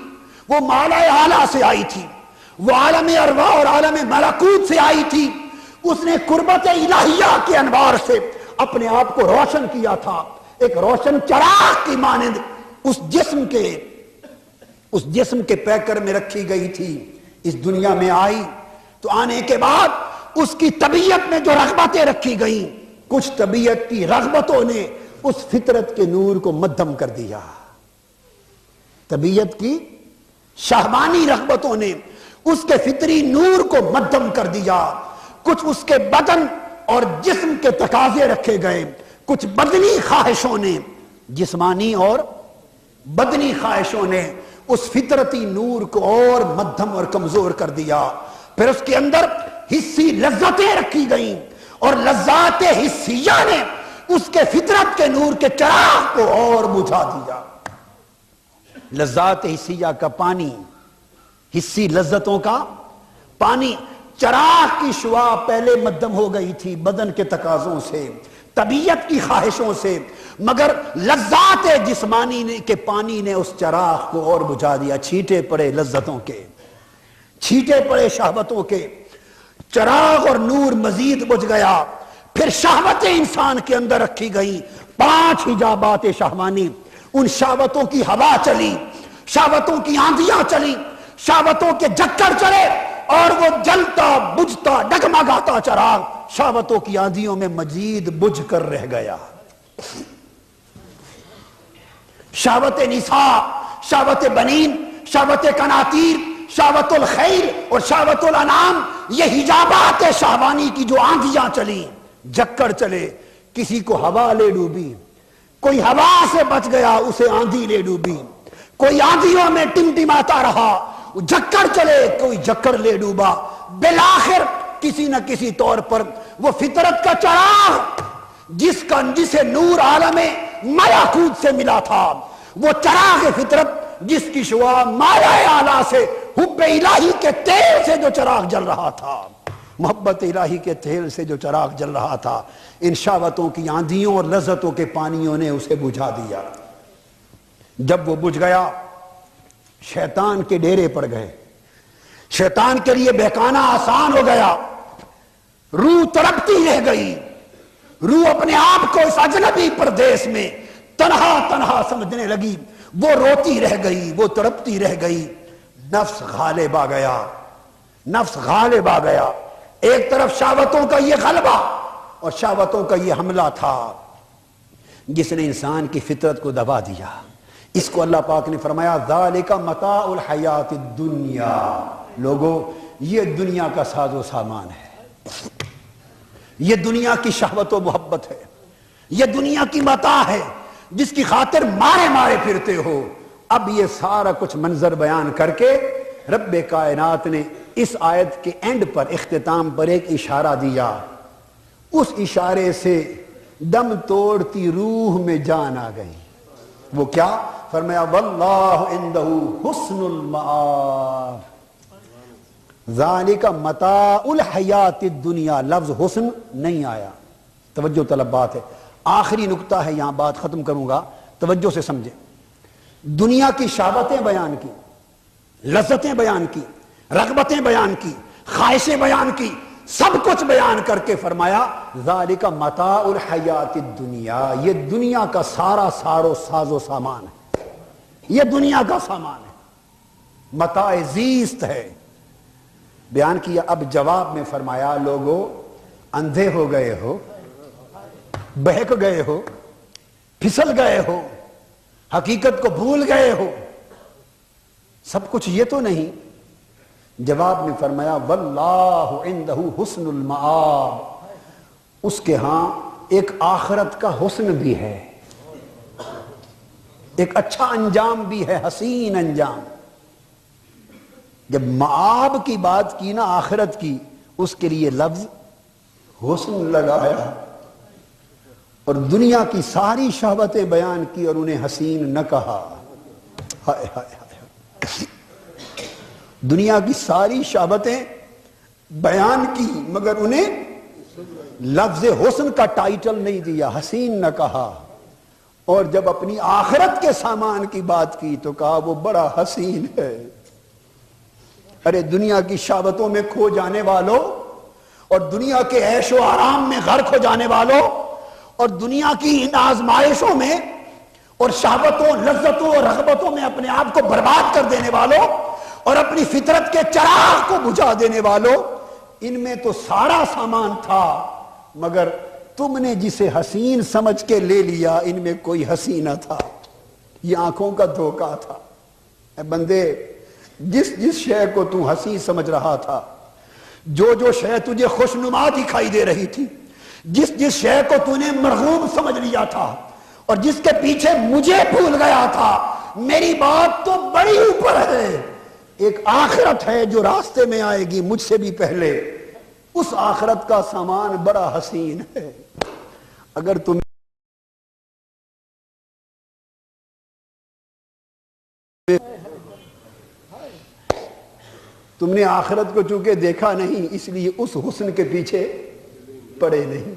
وہ مالا اعلیٰ سے آئی تھی، وہ عالم ارواح اور عالم ملکوت سے آئی تھی. اس نے قربت الہیہ کے انوار سے اپنے آپ کو روشن کیا تھا، ایک روشن چراغ کی مانند اس جسم کے پیکر میں رکھی گئی تھی. اس دنیا میں آئی تو آنے کے بعد اس کی طبیعت میں جو رغبتیں رکھی گئیں، کچھ طبیعت کی رغبتوں نے اس فطرت کے نور کو مدھم کر دیا. طبیعت کی شہوانی رغبتوں نے اس کے فطری نور کو مدھم کر دیا. کچھ اس کے بدن اور جسم کے تقاضے رکھے گئے، کچھ بدنی خواہشوں نے، جسمانی اور بدنی خواہشوں نے اس فطرتی نور کو اور مدھم اور کمزور کر دیا. پھر اس کے اندر حصی لذتیں رکھی گئیں، اور لذات حسیہ نے اس کے فطرت کے نور کے چراغ کو اور بجھا دیا. لذات حسیہ کا پانی، حسی لذتوں کا پانی، چراغ کی شعاع پہلے مدھم ہو گئی تھی بدن کے تقاضوں سے، طبیعت کی خواہشوں سے، مگر لذات جسمانی کے پانی نے اس چراغ کو اور بجھا دیا. چھینٹے پڑے لذتوں کے، چھینٹے پڑے شہوتوں کے، چراغ اور نور مزید بجھ گیا. پھر شہوتیں انسان کے اندر رکھی گئی، 5 حجابات شہوانی. ان شہوتوں کی ہوا چلی، شہوتوں کی آندیاں چلی، شہوتوں کے جکڑ چلے، اور وہ جلتا بجھتا ڈگمگاتا چراغ شہوتوں کی آندیوں میں مزید بجھ کر رہ گیا. شہوت نساء، شہوت بنین، شہوت قناطیر، شہوت الخیل اور شہوت الانعام، یہ حجابات شہوانی کی جو آندیاں چلی، جکڑ چلے، کسی کو ہوا لے ڈوبی، کوئی ہوا سے بچ گیا اسے آندھی لے ڈوبی، کوئی آندھیوں میں ٹمٹماتا رہا، جکڑ چلے کوئی جکڑ لے ڈوبا. بالآخر کسی نہ کسی طور پر وہ فطرت کا چراغ جسے نور عالم ملکوت سے ملا تھا، وہ چراغ فطرت جس کی شعاع مالا اعلیٰ سے حب الہی کے تیل سے جو چراغ جل رہا تھا، محبت الہی کے تیل سے جو چراغ جل رہا تھا، ان شہوتوں کی آندھیوں اور لذتوں کے پانیوں نے اسے بجھا دیا۔ جب وہ بجھ گیا، شیطان کے ڈیرے پڑ گئے، شیطان کے لیے بہکانا آسان ہو گیا، روح تڑپتی رہ گئی، روح اپنے آپ کو اس اجنبی پردیس میں تنہا تنہا سمجھنے لگی، وہ روتی رہ گئی، وہ تڑپتی رہ گئی، نفس غالب آ گیا، نفس غالب آ گیا۔ ایک طرف شہوتوں کا یہ غلبہ اور شہوتوں کا یہ حملہ تھا جس نے انسان کی فطرت کو دبا دیا۔ اس کو اللہ پاک نے فرمایا ذالک متاع الحیات الدنیا، لوگو یہ دنیا کا ساز و سامان ہے، یہ دنیا کی شہوت و محبت ہے، یہ دنیا کی متاع ہے جس کی خاطر مارے مارے پھرتے ہو۔ اب یہ سارا کچھ منظر بیان کر کے رب کائنات نے اس آیت کے اینڈ پر، اختتام پر ایک اشارہ دیا، اس اشارے سے دم توڑتی روح میں جان آ گئی۔ وہ کیا؟ فرمایا واللہ عندہ حسن المآب، ذالک متاع الحیات الدنیا، لفظ حسن نہیں آیا، توجہ طلب بات ہے، آخری نقطہ ہے، یہاں بات ختم کروں گا، توجہ سے سمجھیں۔ دنیا کی شہوتیں بیان کی، لذتیں بیان کی، رغبتیں بیان کی، خواہشیں بیان کی، سب کچھ بیان کر کے فرمایا ذالک متاع الحیات الدنیا، یہ دنیا کا سارا ساز و سامان ہے، یہ دنیا کا سامان ہے، متاع زیست ہے، بیان کیا۔ اب جواب میں فرمایا لوگو اندھے ہو گئے ہو، بہک گئے ہو، پھسل گئے ہو، حقیقت کو بھول گئے ہو، سب کچھ یہ تو نہیں۔ جواب میں فرمایا واللہ عندہ حسن المآب، اس کے ہاں ایک آخرت کا حسن بھی ہے، ایک اچھا انجام بھی ہے، حسین انجام۔ جب معاب کی بات کی نا آخرت کی، اس کے لیے لفظ حسن لگایا، اور دنیا کی ساری شہوتیں بیان کی اور انہیں حسین نہ کہا۔ ہائے ہائے ہائے، دنیا کی ساری شہوتیں بیان کی مگر انہیں لفظ حسن کا ٹائٹل نہیں دیا، حسین نہ کہا، اور جب اپنی آخرت کے سامان کی بات کی تو کہا وہ بڑا حسین ہے۔ ارے دنیا کی شہوتوں میں کھو جانے والوں، اور دنیا کے عیش و آرام میں غرق ہو جانے والوں، اور دنیا کی ان آزمائشوں میں اور شہوتوں، لذتوں اور رغبتوں میں اپنے آپ کو برباد کر دینے والوں اور اپنی فطرت کے چراغ کو بجھا دینے والوں، ان میں تو سارا سامان تھا، مگر تم نے جسے حسین سمجھ کے لے لیا ان میں کوئی حسین نہ تھا، یہ آنکھوں کا دھوکہ تھا۔ اے بندے، جس شے کو تو حسین سمجھ رہا تھا، جو شے تجھے خوشنما دکھائی دے رہی تھی، جس شے کو تو نے مرغوب سمجھ لیا تھا اور جس کے پیچھے مجھے بھول گیا تھا، میری بات تو بڑی اوپر ہے، ایک آخرت ہے جو راستے میں آئے گی مجھ سے بھی پہلے، اس آخرت کا سامان بڑا حسین ہے۔ اگر تم نے آخرت کو چونکہ دیکھا نہیں، اس لیے اس حسن کے پیچھے پڑے نہیں،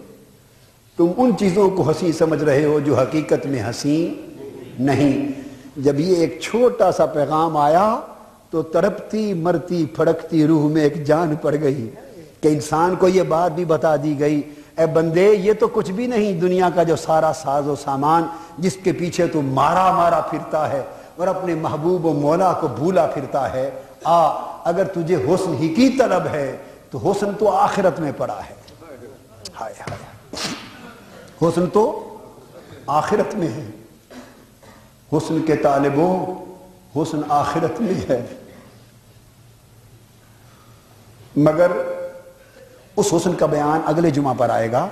تم ان چیزوں کو حسین سمجھ رہے ہو جو حقیقت میں حسین نہیں۔ جب یہ ایک چھوٹا سا پیغام آیا تو تڑپتی مرتی پھڑکتی روح میں ایک جان پڑ گئی کہ انسان کو یہ بات بھی بتا دی گئی، اے بندے یہ تو کچھ بھی نہیں، دنیا کا جو سارا ساز و سامان جس کے پیچھے تو مارا مارا پھرتا ہے اور اپنے محبوب و مولا کو بھولا پھرتا ہے، اگر تجھے حسن ہی کی طلب ہے تو حسن تو آخرت میں پڑا ہے۔ ہائے ہائے، حسن تو آخرت میں ہے، حسن کے طالبوں حسن آخرت میں ہے، مگر اس حسن کا بیان اگلے جمعہ پر آئے گا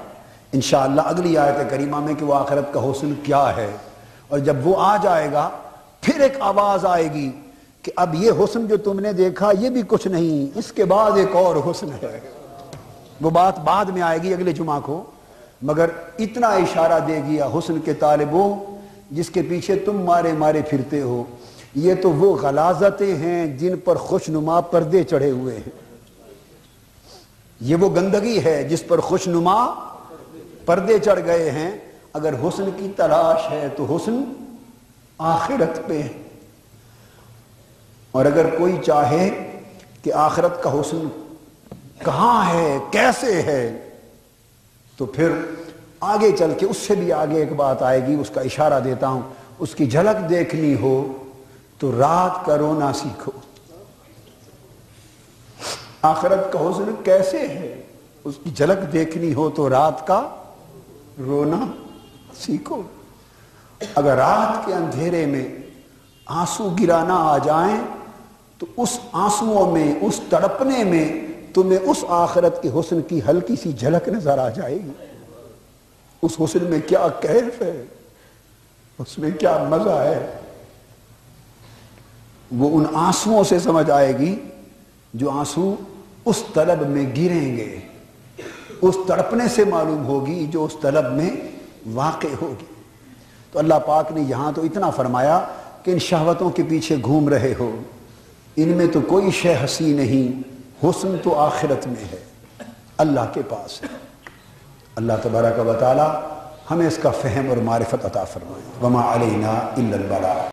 انشاءاللہ، اگلی آیت کریمہ میں کہ وہ آخرت کا حسن کیا ہے، اور جب وہ آ جائے گا پھر ایک آواز آئے گی کہ اب یہ حسن جو تم نے دیکھا یہ بھی کچھ نہیں، اس کے بعد ایک اور حسن ہے۔ وہ بات بعد میں آئے گی اگلے جمعہ کو، مگر اتنا اشارہ دے گیا حسن کے طالبوں جس کے پیچھے تم مارے مارے پھرتے ہو، یہ تو وہ غلاظتیں ہیں جن پر خوشنما پردے چڑھے ہوئے ہیں، یہ وہ گندگی ہے جس پر خوشنما پردے چڑھ گئے ہیں. اگر حسن کی تلاش ہے تو حسن آخرت پہ ہے، اور اگر کوئی چاہے کہ آخرت کا حسن کہاں ہے کیسے ہے تو پھر آگے چل کے اس سے بھی آگے ایک بات آئے گی، اس کا اشارہ دیتا ہوں. اس کی جھلک دیکھنی ہو تو رات کا رونا سیکھو. آخرت کا حسن کیسے ہے، اس کی جھلک دیکھنی ہو تو رات کا رونا سیکھو. اگر رات کے اندھیرے میں آنسو گرانا آ جائیں تو اس آنسوؤں میں، اس تڑپنے میں تمہیں اس آخرت کے حسن کی ہلکی سی جھلک نظر آ جائے گی. اس حسن میں کیا کیف ہے، اس میں کیا مزہ ہے، وہ ان آنسوؤں سے سمجھ آئے گی جو آنسو اس طلب میں گریں گے. اس تڑپنے سے معلوم ہوگی جو اس طلب میں واقع ہوگی. تو اللہ پاک نے یہاں تو اتنا فرمایا کہ ان شہوتوں کے پیچھے گھوم رہے ہو، ان میں تو کوئی شے ہنسی نہیں، حسن تو آخرت میں ہے، اللہ کے پاس ہے. اللہ تبارک و تعالی ہمیں اس کا فہم اور معرفت عطا فرمائے. وما علینا الا البلاغ.